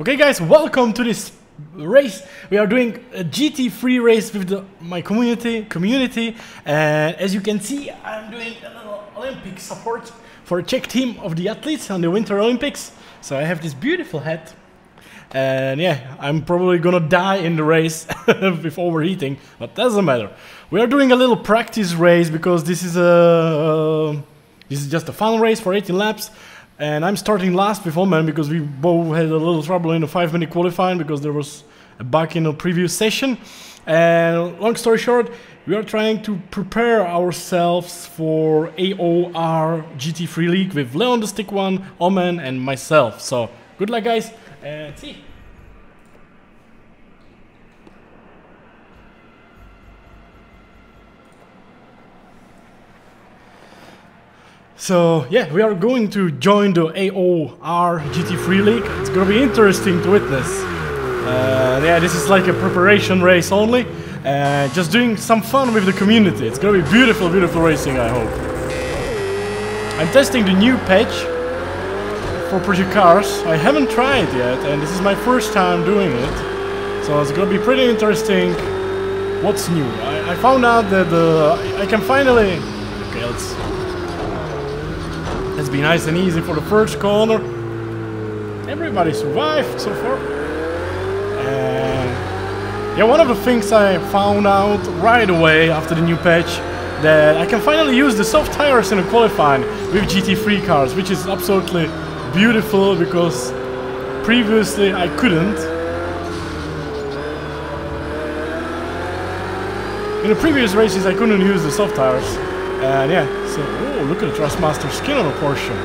Okay guys, welcome to this race. We are doing a GT3 race with my community, and as you can see, I'm doing a little Olympic support for a Czech team of the athletes on the Winter Olympics. So I have this beautiful hat, and yeah, I'm probably gonna die in the race with overheating, but doesn't matter. We are doing a little practice race because this is just a fun race for 18 laps. And I'm starting last with Oman because we both had a little trouble in the 5-minute qualifying because there was a bug in the previous session. And long story short, we are trying to prepare ourselves for AOR GT3 League with Leon the Stick One, Oman, and myself. So good luck, guys, and see. So yeah, we are going to join the AOR GT3 League. It's gonna be interesting to witness. Yeah, this is like a preparation race only. Just doing some fun with the community. It's gonna be beautiful, beautiful racing, I hope. I'm testing the new patch for Project Cars. I haven't tried it yet, and this is my first time doing it. So it's gonna be pretty interesting. What's new? I found out that I can finally... Okay, let's be nice and easy for the first corner. Everybody survived so far. And yeah, one of the things I found out right away after the new patch, that I can finally use the soft tires in the qualifying with GT3 cars, which is absolutely beautiful because previously I couldn't. In the previous races I couldn't use the soft tires. And yeah, so, oh, look at the Thrustmaster skin on a Porsche.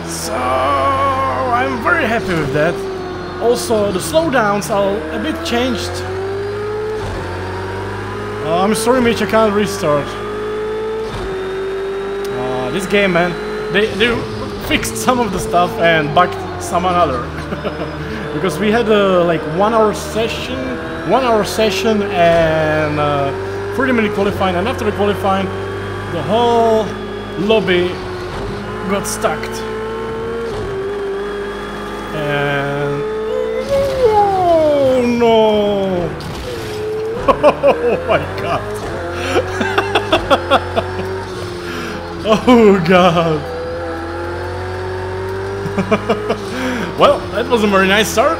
So, I'm very happy with that. Also, the slowdowns are a bit changed. I'm sorry, Mitch, I can't restart. This game, man, they fixed some of the stuff and bugged some another. Because we had a like 1 hour session and 30-minute qualifying, and after the qualifying, the whole lobby got stuck. And oh no! Oh my god! Oh god! Well, that was a very nice start.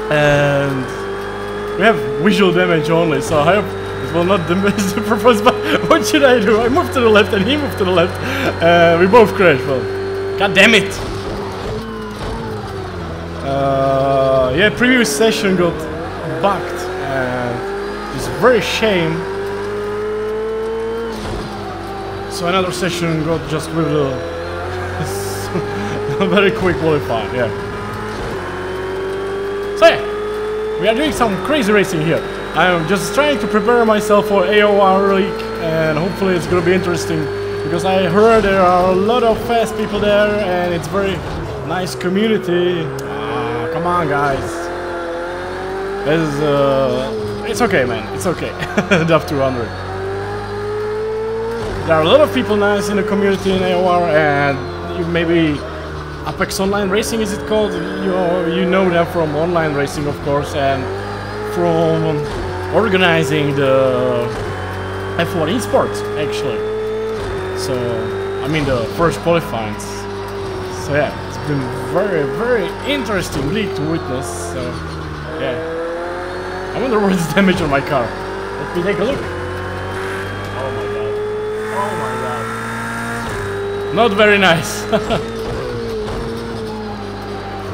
And we have visual damage only, so I hope it will not damage the purpose, but what should I do? I moved to the left and he moved to the left. We both crashed. Well, god damn it! Yeah, previous session got bugged, and it's a very shame. So another session got just with a very quick qualifying, yeah. So yeah. We are doing some crazy racing here. I'm just trying to prepare myself for AOR League, and hopefully it's gonna be interesting because I heard there are a lot of fast people there and it's very nice community. Come on, guys. This is, it's okay, man. It's okay. DAF 200. There are a lot of people nice in the community in AOR, and you maybe Apex Online Racing, is it called? You know them from online racing, of course, and from organizing the F1 esports, actually. So, I mean the first qualifying. So yeah, it's been very, very interesting league to witness. So yeah, I wonder what is damage on my car. Let me take a look. Oh my god! Oh my god! Not very nice.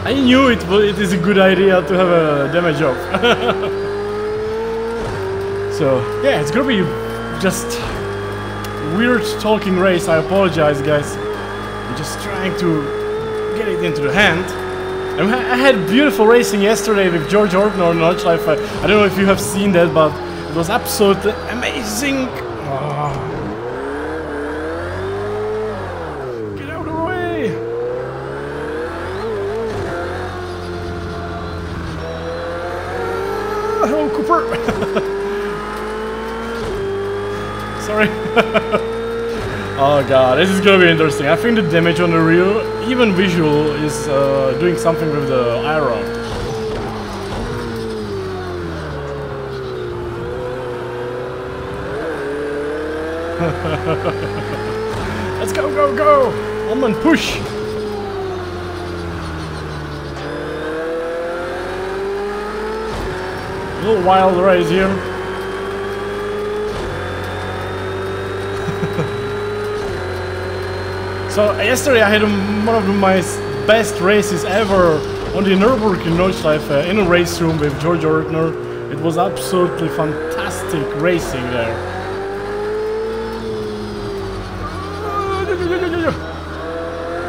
I knew it is a good idea to have a damage off. So yeah, it's gonna be just weird talking race. I apologize, guys. I'm just trying to get it into the hand. And I had beautiful racing yesterday with George Orton on Notchlife. I don't know if you have seen that, but it was absolutely amazing. Oh. Hello, Cooper. Sorry. Oh god, this is gonna be interesting. I think the damage on the rear, even visual, is doing something with the aero. Let's go, go, go! Almond, push! A little wild race here. So yesterday I had one of my best races ever on the Nurburgring Nordschleife in a race room with Jardier. It was absolutely fantastic racing there.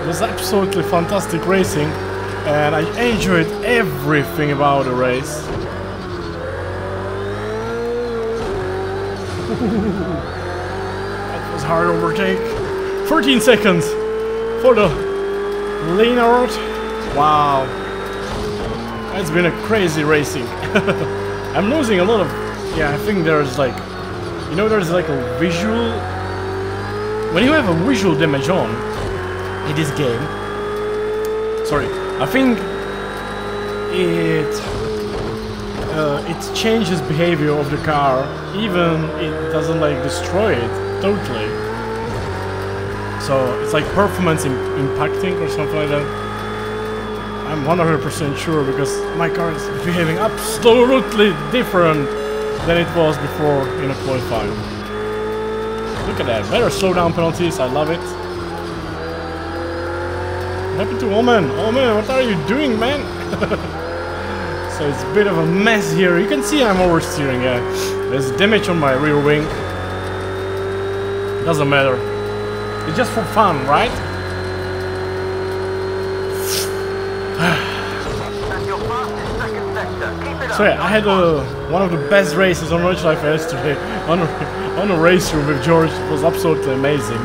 It was absolutely fantastic racing, and I enjoyed everything about the race. That was hard overtake. 13 seconds for the lane out. Wow, it's been a crazy racing. I'm losing a lot of. Yeah, I think there's like, you know, there's like a visual. When you have a visual damage on in this game, sorry, I think it changes behavior of the car. Even it doesn't like destroy it totally. So it's like performance impacting or something like that. I'm 100% sure because my car is behaving absolutely different than it was before in a qualifying. Look at that, better slowdown penalties, I love it. What happened to Omen? Omen, what are you doing, man? So it's a bit of a mess here. You can see I'm oversteering, yeah. There's damage on my rear wing. Doesn't matter. It's just for fun, right? So yeah, I had one of the best races on Nordschleife yesterday on a race room with George. It was absolutely amazing,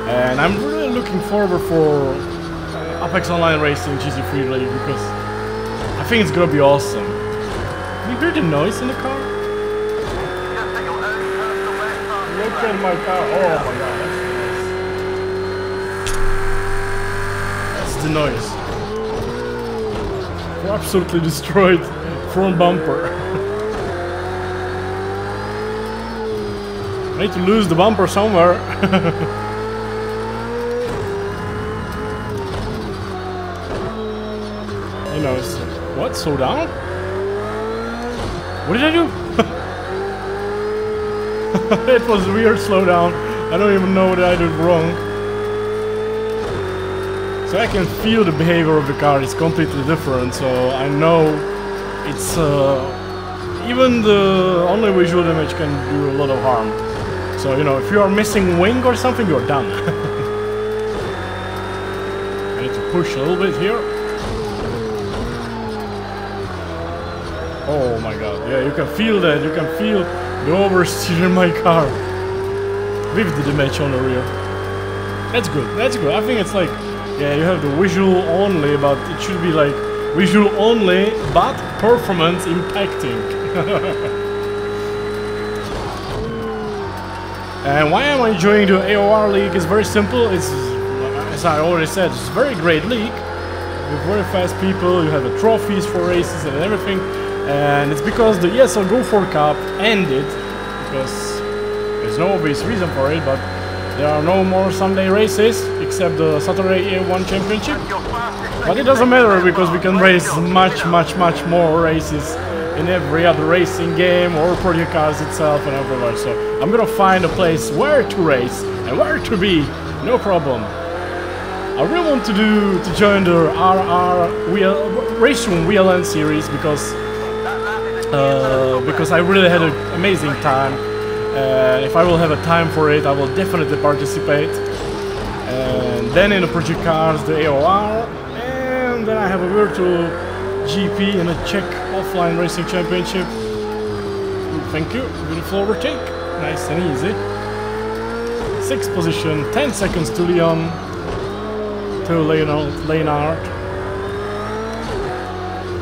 and I'm really looking forward for Apex Online Racing GT3 League because I think it's gonna be awesome. Can you hear the noise in the car? Look at my car! Oh my god! That's the noise. We're absolutely destroyed front bumper. I need to lose the bumper somewhere. You know, what? Slow down? What did I do? It was a weird slowdown. I don't even know what I did wrong. So I can feel the behavior of the car is completely different, so I know it's even the only visual damage can do a lot of harm. So you know, if you are missing wing or something, you're done. I need to push a little bit here. Oh my god, yeah, you can feel that, you can feel the oversteer in my car with the damage on the rear. That's good, that's good. I think it's like, yeah, you have the visual only, but it should be like visual only, but performance impacting. And why am I enjoying the AOR League? It's very simple. It's, as I already said, it's a very great league. With very fast people, you have the trophies for races and everything. And it's because the ESL Go 4 Cup ended, because there's no obvious reason for it, but there are no more Sunday races except the Saturday A1 Championship. But it doesn't matter because we can race much more races in every other racing game or Project Cars itself and everywhere. So I'm gonna find a place where to race and where to be, no problem. I really want to join the RR Race Room VLN series because I really had an amazing time. If I will have a time for it, I will definitely participate. And then in the Project Cars, the AOR, and then I have a virtual GP in a Czech offline racing championship. Thank you, beautiful overtake, nice and easy. 6th position, 10 seconds to Leon, to Leonard,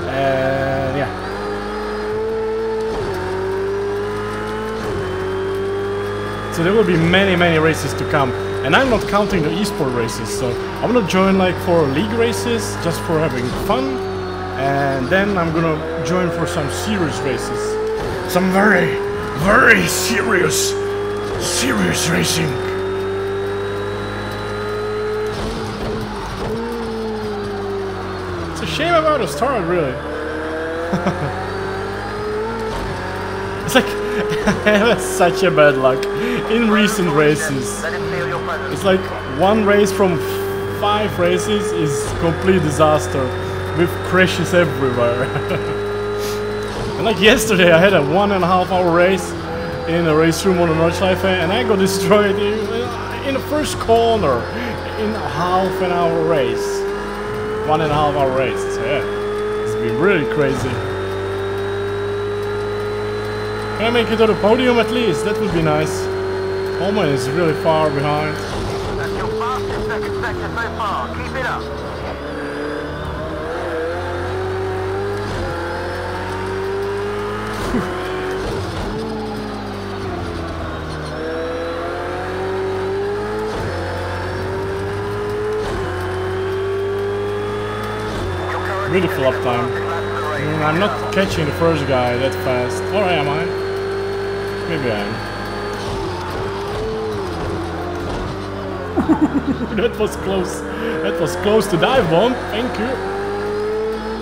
and yeah. So there will be many races to come. And I'm not counting the esport races, so I'm gonna join like for league races, just for having fun. And then I'm gonna join for some serious races. Some very, very serious racing. It's a shame about the start, really. It's like I have such a bad luck in recent races. It's like one race from 5 races is complete disaster with crashes everywhere. And like yesterday I had a 1.5 hour race in a race room on the Nordschleife and I got destroyed in the first corner in a half an hour race. 1.5 hour race, so yeah, it's been really crazy. Can I make it to the podium at least? That would be nice. Holman is really far behind. That's your fastest second sector so far. Keep it up. Beautiful uptime. I'm not catching the first guy that fast. Or am I? Maybe I am. That was close. That was close to dive bomb. Thank you.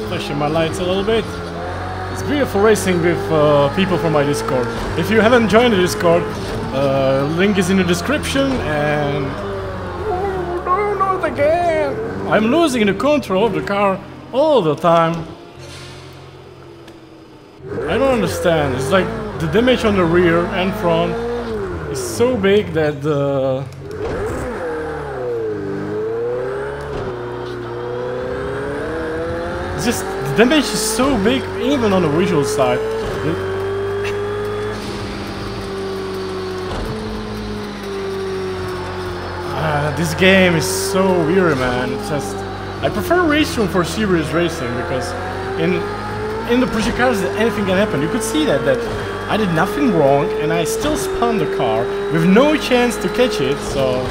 Flashing my lights a little bit. It's beautiful racing with people from my Discord. If you haven't joined the Discord, link is in the description. And no, not again. I'm losing the control of the car all the time. I don't understand. It's like the damage on the rear and front is so big that the just the damage is so big even on the visual side. This game is so weird, man. It's just I prefer race room for serious racing because in the project cars anything can happen. You could see that I did nothing wrong and I still spun the car with no chance to catch it. So,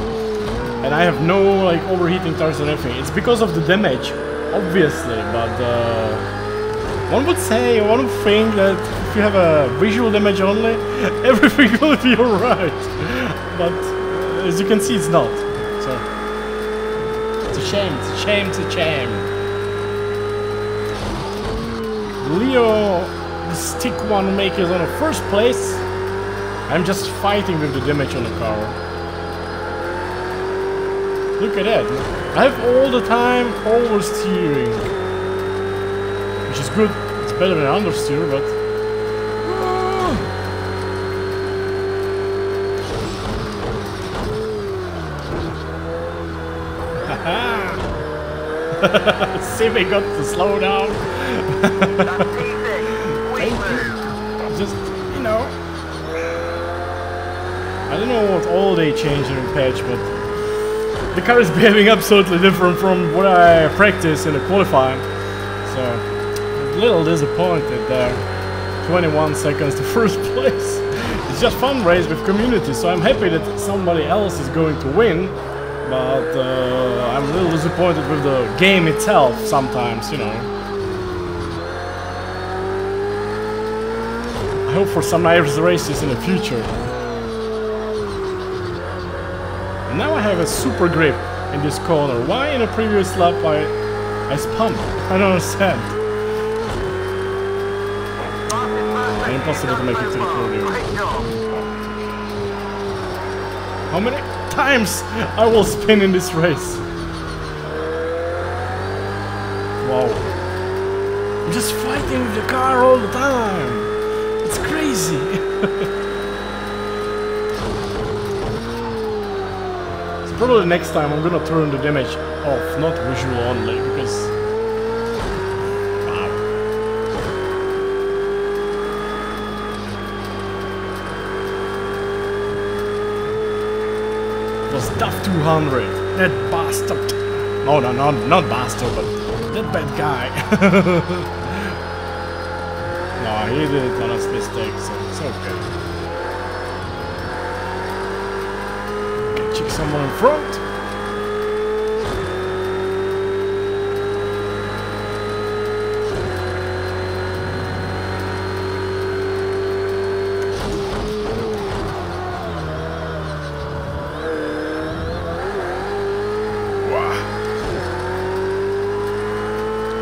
and I have no like overheating tires or anything. It's because of the damage, obviously. But one would say, one would think that if you have a visual damage only, everything will be alright. But as you can see, it's not. So it's a shame. It's a shame. It's a shame. Leo, the stick one makers on the first place. I'm just fighting with the damage on the car. Look at that. I have all the time oversteering, which is good. It's better than understeer, but see, we got to slow down. Just, you know, I don't know what all they changed in the patch, but the car is behaving absolutely different from what I practiced in the qualifying. So, a little disappointed there. 21 seconds to first place. It's just fun race with community, so I'm happy that somebody else is going to win. But I'm a little disappointed with the game itself sometimes, you know. I hope for some nice races in the future. And now I have a super grip in this corner. Why in a previous lap I spun? I don't understand. And impossible to make it to the podium. How many times I will spin in this race? Wow. I'm just fighting with the car all the time. It's crazy. So probably next time I'm gonna turn the damage off, not visual only, because wow. It was Duff 200, that bastard. No, not bastard, but that bad guy. No, he did honest mistake, so it's okay. Check someone in front.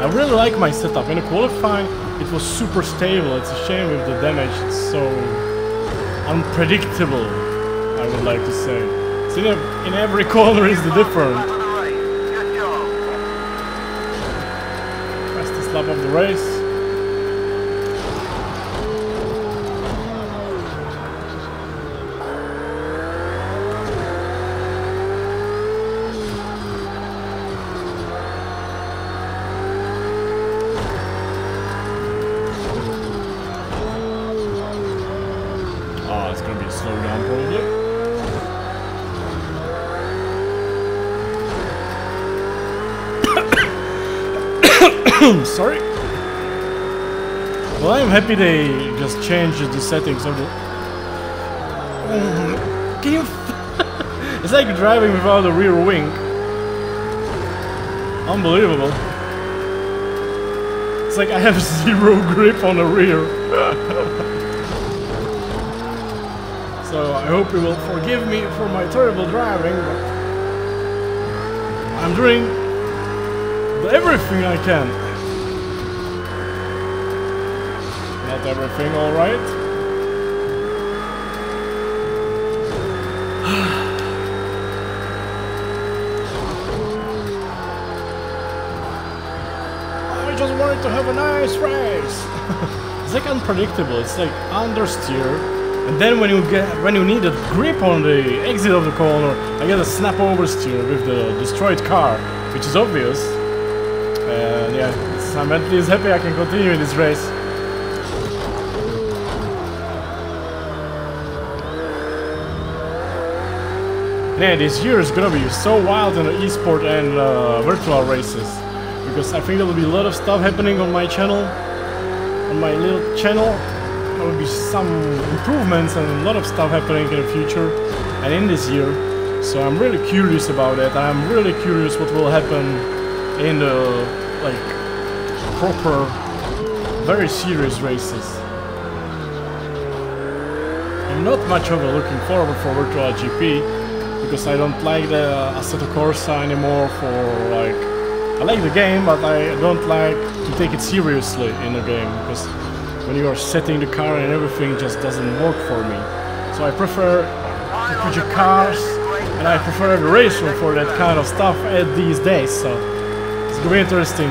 I really like my setup. In the qualifying, it was super stable. It's a shame with the damage. It's so unpredictable, I would like to say. So in every corner is the different. Fastest lap of the race. Sorry. Well, I'm happy they just changed the settings of the. Can you? It's like driving without a rear wing. Unbelievable. It's like I have zero grip on the rear. So I hope you will forgive me for my terrible driving. But I'm doing everything I can. Not everything, alright. I just wanted to have a nice race. It's like unpredictable. It's like understeer, and then when you need a grip on the exit of the corner, I get a snap oversteer with the destroyed car, which is obvious. And yeah, I'm at least happy I can continue in this race. Yeah, this year is gonna be so wild in the esport and virtual races, because I think there will be a lot of stuff happening on my channel, on my little channel. There will be some improvements and a lot of stuff happening in the future and in this year. So I'm really curious about that. I'm really curious what will happen in the like proper, very serious races. I'm not much of a looking forward for Virtual GP, because I don't like the Assetto Corsa anymore. For like, I like the game, but I don't like to take it seriously in the game, because when you are setting the car and everything just doesn't work for me. So I prefer future cars, and I prefer the race room for that kind of stuff at these days. So it's gonna be interesting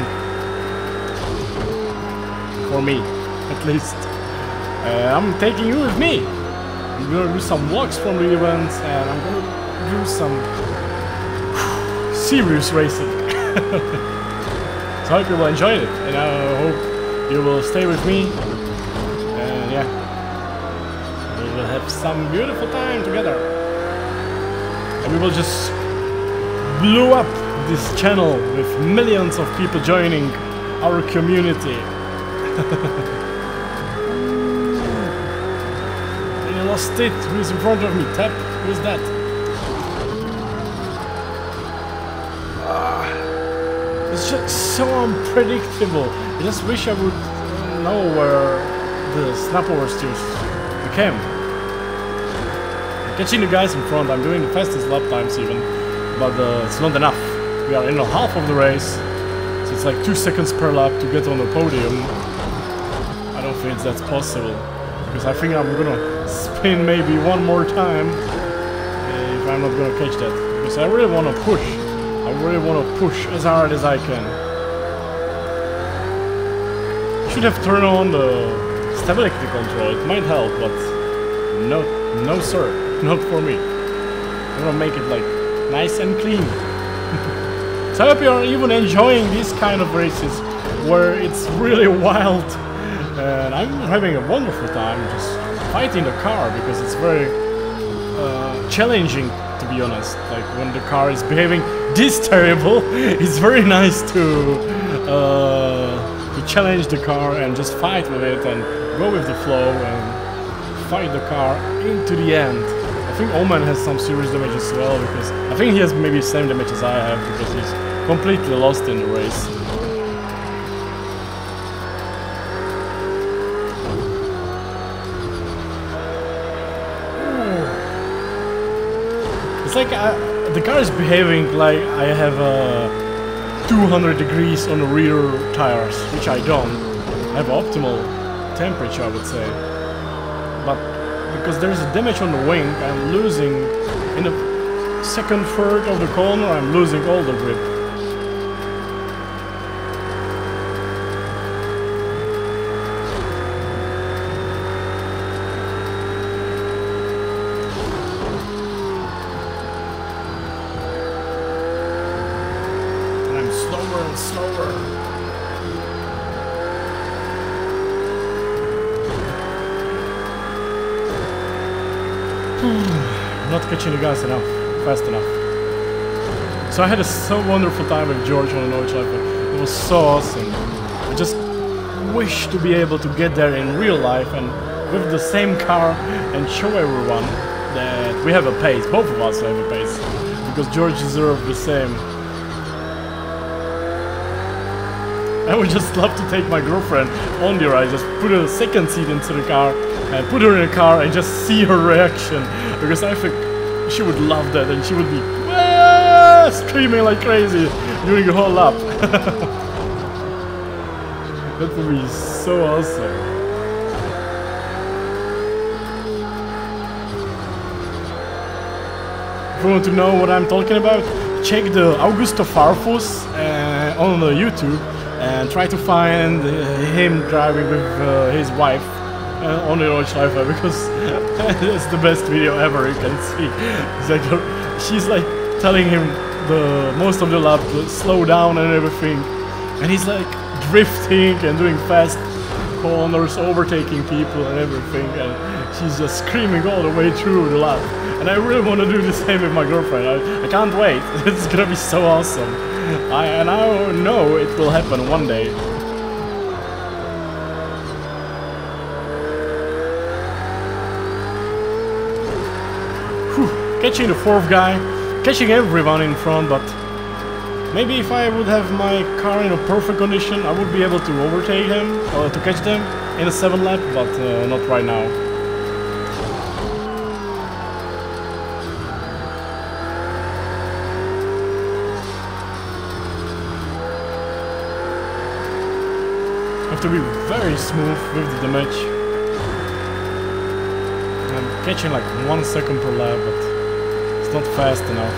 for me, at least. I'm taking you with me. I'm gonna do some vlogs from the event, and I'm gonna do some serious racing. So I hope you will enjoy it, and I hope you will stay with me, and yeah, we will have some beautiful time together, and we will just blow up this channel with millions of people joining our community. And I lost it. Who is in front of me? Tap. Who is that? It's just so unpredictable. I just wish I would know where the snap oversteers became. I'm catching the guys in front. I'm doing the fastest lap times even, but it's not enough. We are in the half of the race, so it's like 2 seconds per lap to get on the podium. I don't think that's possible, because I think I'm gonna spin maybe one more time if I'm not gonna catch that, because I really want to push. I really want to push as hard as I can. I should have turned on the stability control. It might help, but no sir, not for me. I'm gonna make it like nice and clean. So I hope you are even enjoying these kind of races where it's really wild, and I'm having a wonderful time just fighting the car, because it's very challenging, to be honest. Like when the car is behaving this terrible, it's very nice to challenge the car and just fight with it and go with the flow and fight the car into the end of think Oman has some serious damage as well, because I think he has maybe the same damage as I have, because he's completely lost in the race. It's like the car is behaving like I have 200 degrees on the rear tires, which I don't. I have optimal temperature, I would say. But because there's a damage on the wing, I'm losing in the second third of the corner, I'm losing all the grip. Slower. Not catching the gas enough, fast enough. So I had a so wonderful time with George on an OH. It was so awesome. I just wish to be able to get there in real life and with the same car and show everyone that we have a pace. Both of us have a pace, because George deserved the same. I would just love to take my girlfriend on the ride, just put a second seat into the car and put her in the car and just see her reaction, because I think she would love that and she would be screaming like crazy during the whole lap. That would be so awesome. If you want to know what I'm talking about, check the Augusto Farfus on YouTube. And try to find him driving with his wife on the Deutschleife, because that's the best video ever you can see. It's like, she's like telling him most of the lap to slow down and everything, and he's like drifting and doing fast corners, overtaking people and everything, and she's just screaming all the way through the lap. And I really want to do the same with my girlfriend. I can't wait. It's gonna be so awesome. I know it will happen one day. Whew, catching the fourth guy, catching everyone in front, but maybe if I would have my car in a perfect condition, I would be able to overtake him, or to catch them in a 7 lap, but not right now. Have to be very smooth with the damage. I'm catching like 1 second per lap, but it's not fast enough.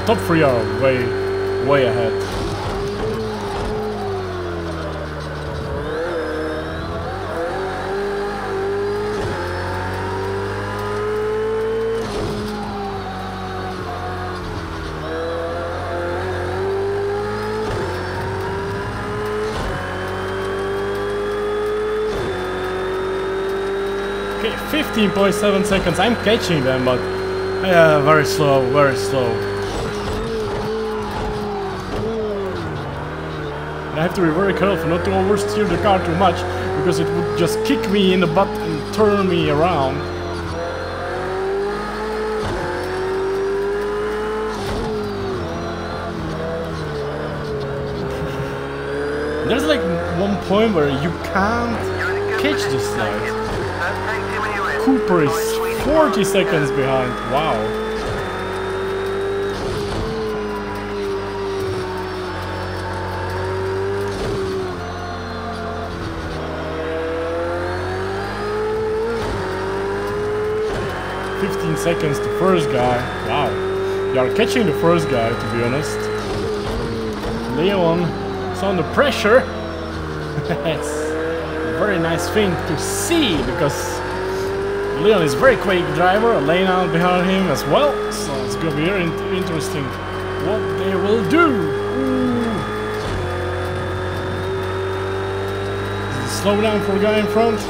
The top 3 are way ahead. Okay, 15.7 seconds. I'm catching them, but very slow, very slow. And I have to be very careful not to oversteer the car too much, because it would just kick me in the butt and turn me around. There's like one point where you can't catch the slide. Cooper is 40 seconds behind. Wow. Seconds to first guy. Wow. You are catching the first guy, to be honest. Leon is under pressure. It's a very nice thing to see, because Leon is a very quick driver, Lena behind him as well, so it's gonna be very interesting what they will do. Slow down for a guy in front.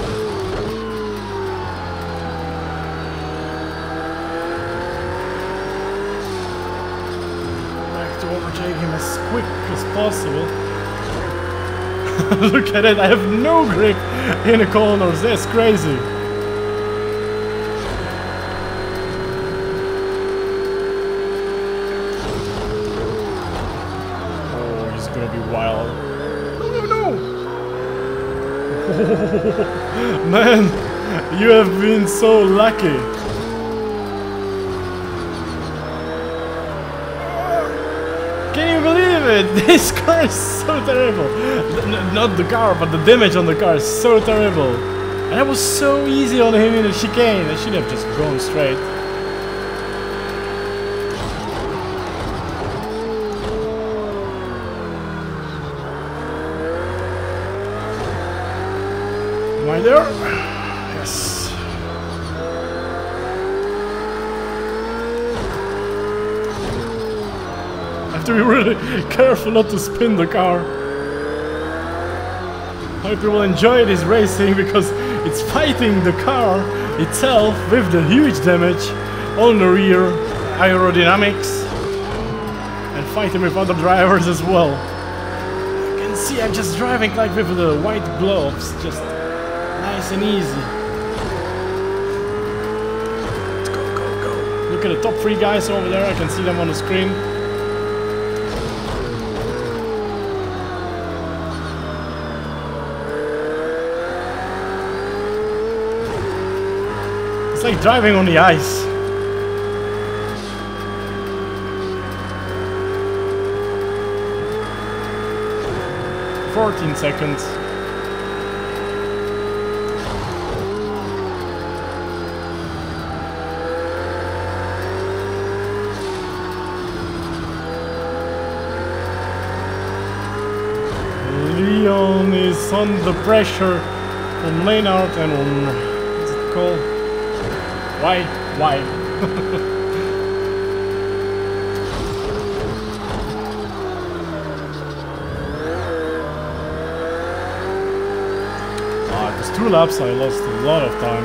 Overtake him as quick as possible. Look at it, I have no grip in the corners, that's crazy. gonna be wild. No, no, no! Man, you have been so lucky. Can you believe it? This car is so terrible. Not the car, but the damage on the car is so terrible. And that was so easy on him in the chicane. I should have just gone straight. Am I there? Yes. I have to be really careful not to spin the car. I hope you will enjoy this racing because it's fighting the car itself with the huge damage on the rear aerodynamics and fighting with other drivers as well. You can see I'm just driving like with the white gloves, just nice and easy. Let's go, go, go. Look at the top 3 guys over there, I can see them on the screen. It's like driving on the ice. "14 seconds. Leon is under pressure from Leinart and on, what's it called? Why? It was 2 laps, I lost a lot of time.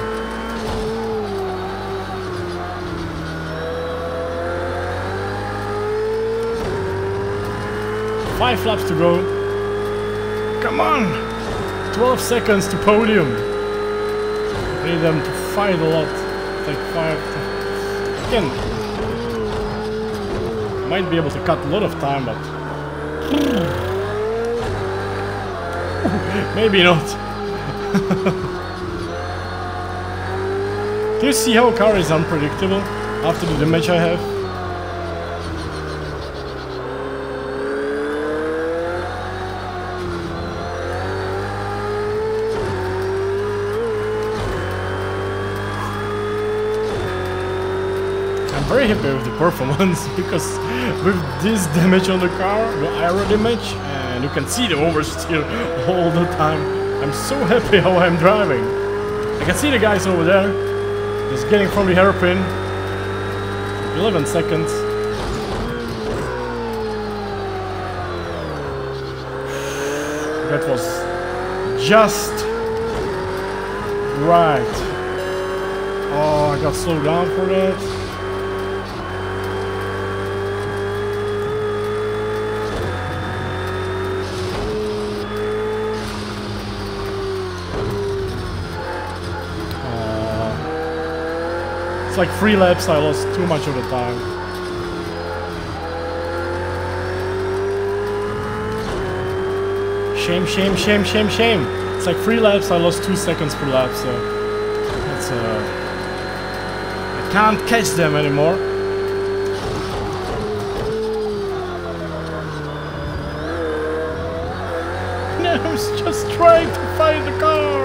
Five laps to go. Come on! 12 seconds to podium. I need them to fight a lot. Like 5 again. Might be able to cut a lot of time, but maybe not. Can you see how a car is unpredictable after the damage I have? Very happy with the performance because with this damage on the car, the aero damage, and you can see the oversteer all the time. I'm so happy how I'm driving. I can see the guys over there just getting from the hairpin. 11 seconds. That was just right. Oh, I got slowed down for that. It's like 3 laps, I lost too much of the time. Shame, shame, shame, shame, shame. It's like 3 laps, I lost 2 seconds per lap, so that's I can't catch them anymore. No, I was just trying to fight the car.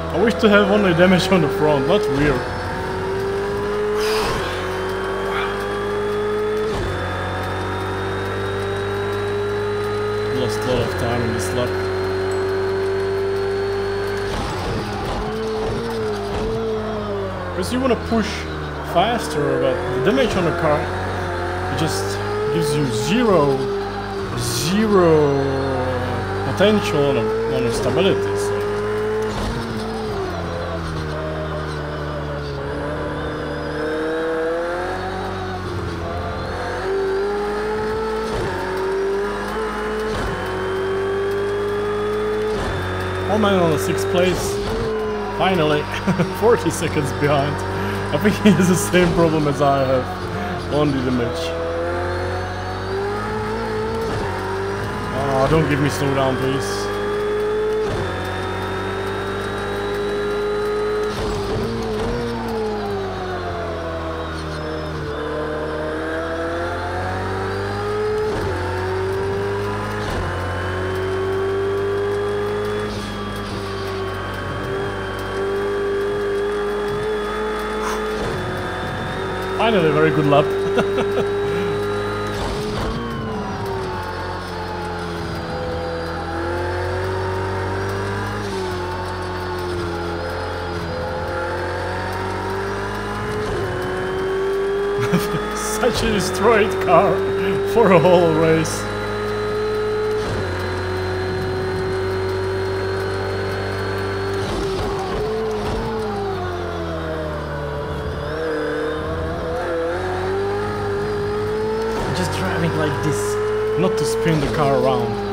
I wish to have only damage on the front, not rear. Lost a lot of time in this lap. Because you want to push faster, but the damage on the car, it just gives you zero potential on the stability. So. One man on the 6th place, finally, 40 seconds behind. I think he has the same problem as I have. on the damage. Oh, don't give me slow down, please. Finally, a very good lap. Such a destroyed car for a whole race. Just driving like this, not to spin the car around.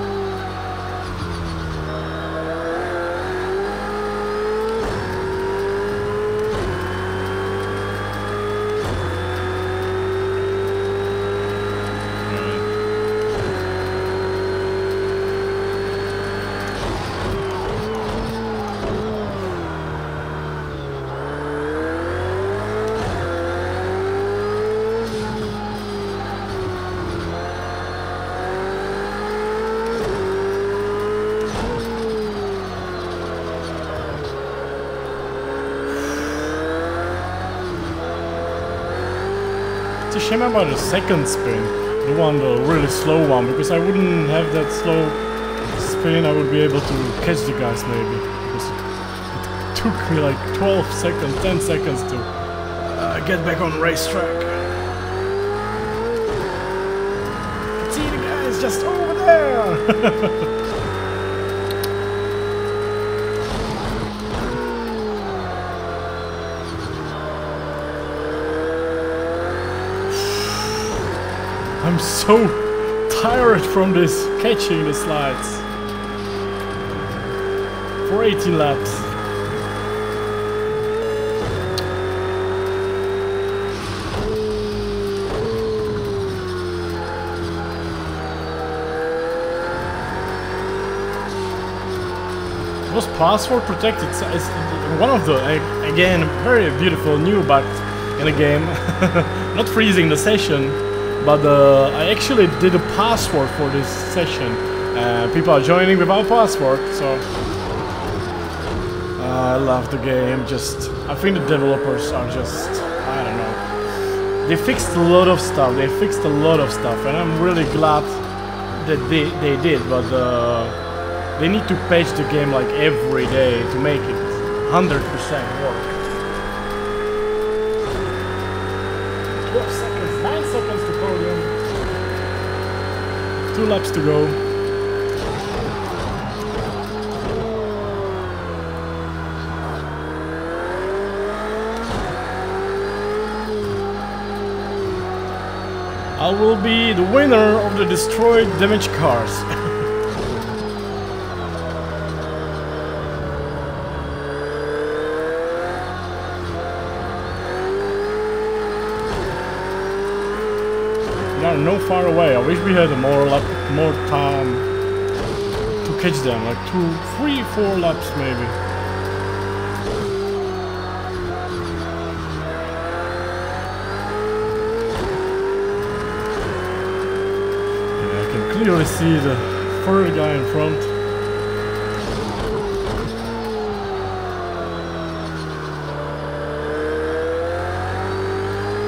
It's a shame about the second spin, the really slow one, because I wouldn't have that slow spin. I would be able to catch the guys maybe, because it took me like 12 seconds, 10 seconds to get back on the racetrack. See the guys just over there. I'm so tired from this catching the slides for 18 laps. It was password protected. It's one of the, again, very beautiful new bugs in the game. Not freezing the session. But I actually did a password for this session. People are joining without password, so I love the game. I think the developers are just, I don't know. They fixed a lot of stuff. And I'm really glad that they did. But they need to patch the game like every day to make it 100% work. 12 seconds, 9 seconds to podium. 2 laps to go. I will be the winner of the destroyed damaged cars. No far away. I wish we had more time to catch them, like 2, 3, 4 laps maybe. Yeah, I can clearly see the third guy in front.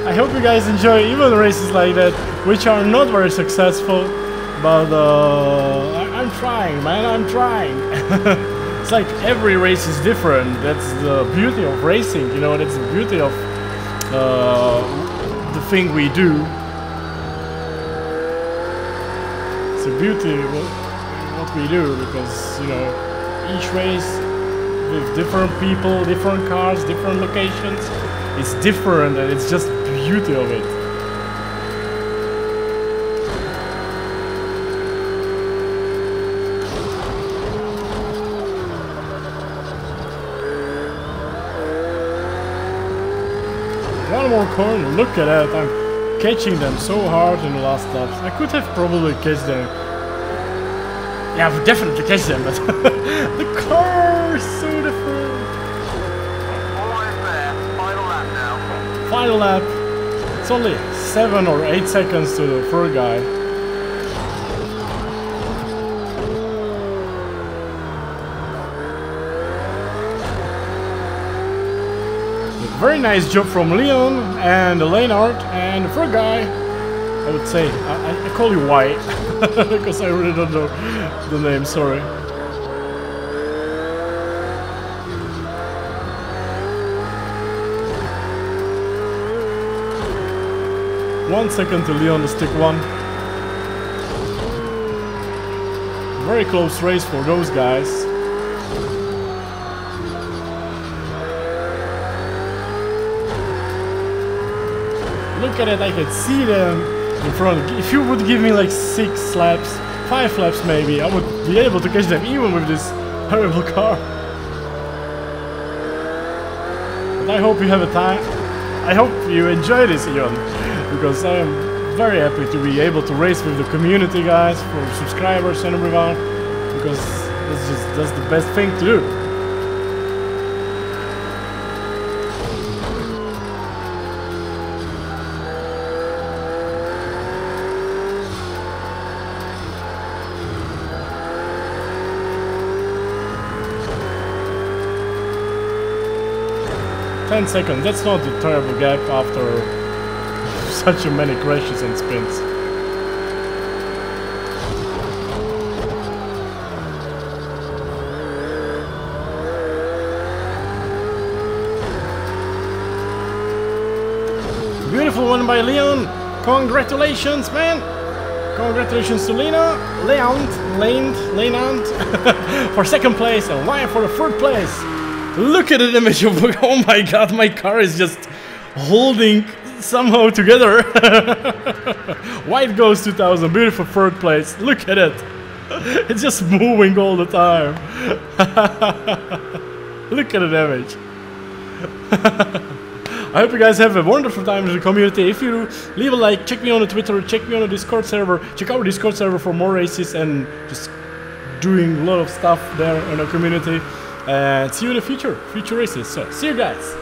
I hope you guys enjoy even races like that, which are not very successful, but I'm trying, man, I'm trying. It's like every race is different. That's the beauty of racing, you know, that's the beauty of the thing we do. It's the beauty of what we do, because, you know, each race with different people, different cars, different locations, it's different, and it's just the beauty of it. One more corner, look at that. catching them so hard in the last laps. I could have probably catch them. Yeah, I would definitely catch them, but the car is so different. Almost there. Final lap now. Final lap. It's only 7 or 8 seconds to the third guy. Very nice job from Leon and Leonard and the third guy. I would say, I call you White because I really don't know the name, sorry. One second to Leon to stick one. Very close race for those guys. Look at it, I can see them in front. If you would give me like 6 laps, 5 laps maybe, I would be able to catch them even with this terrible car. But I hope you have a time. I hope you enjoy this, Ian, because I am very happy to be able to race with the community, guys, for subscribers and everyone, because that's the best thing to do. Ten seconds, that's not a terrible gap after such a many crashes and spins. Beautiful one by Leon. Congratulations, man. Congratulations to Leonard for second place and Ryan for the third place. Look at the image of, oh my god, my car is just holding somehow together. White goes 2000, beautiful third place. Look at it. It's just moving all the time. Look at the image. I hope you guys have a wonderful time in the community. If you do, leave a like, check me on the Twitter, check me on the Discord server, check out the Discord server for more races and just doing a lot of stuff there in the community. And see you in the future races. So, see you guys!